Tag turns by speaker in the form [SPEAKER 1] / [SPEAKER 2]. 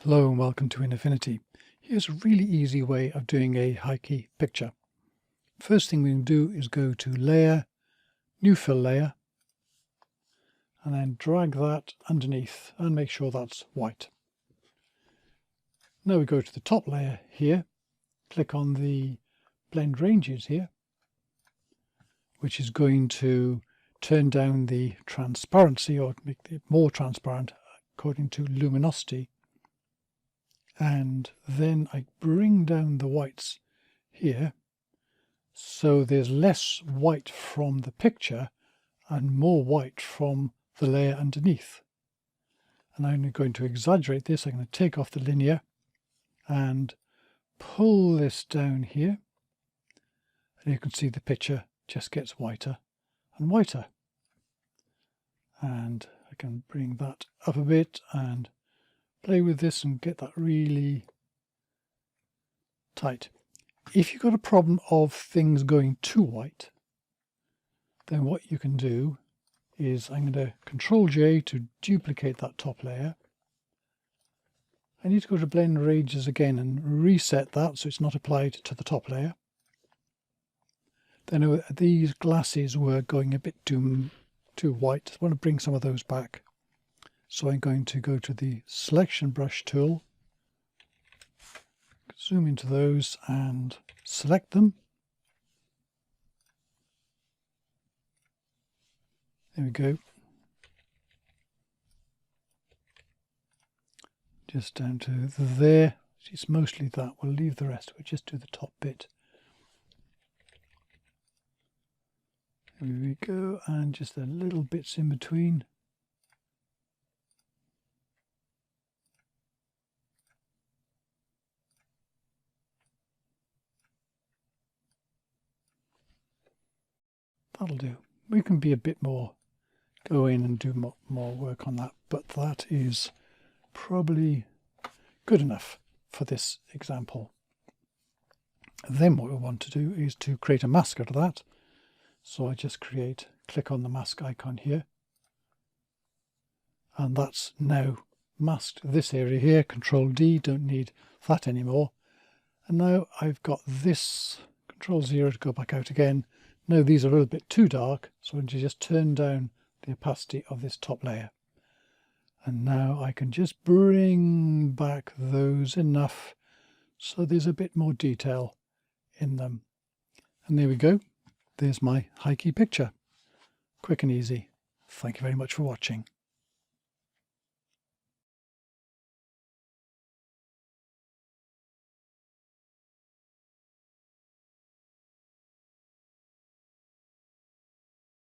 [SPEAKER 1] Hello and welcome to Affinity. Here's a really easy way of doing a high-key picture. First thing we can do is go to Layer, New Fill Layer, and then drag that underneath and make sure that's white. Now we go to the top layer here, click on the Blend Ranges here, which is going to turn down the transparency or make it more transparent according to luminosity. And then I bring down the whites here so there's less white from the picture and more white from the layer underneath. And I'm going to exaggerate this. I'm going to take off the linear and pull this down here, and you can see the picture just gets whiter and whiter. And I can bring that up a bit and play with this and get that really tight. If you've got a problem of things going too white, then what you can do is I'm going to Control J to duplicate that top layer. I need to go to Blend Ranges again and reset that so it's not applied to the top layer. Then these glasses were going a bit too white. I want to bring some of those back. So I'm going to go to the Selection Brush tool, zoom into those and select them. There we go. Just down to there. It's mostly that. We'll leave the rest. We'll just do the top bit. There we go. And just the little bits in between. That'll do. We can be a bit more, go in and do more work on that, but that is probably good enough for this example. Then what we want to do is to create a mask out of that. So I just click on the mask icon here, and that's now masked this area here. Control D, don't need that anymore. And now I've got this, Control 0 to go back out again. Now these are a little bit too dark, so I'm going to just turn down the opacity of this top layer. And now I can just bring back those enough so there's a bit more detail in them. And there we go. There's my high-key picture. Quick and easy. Thank you very much for watching.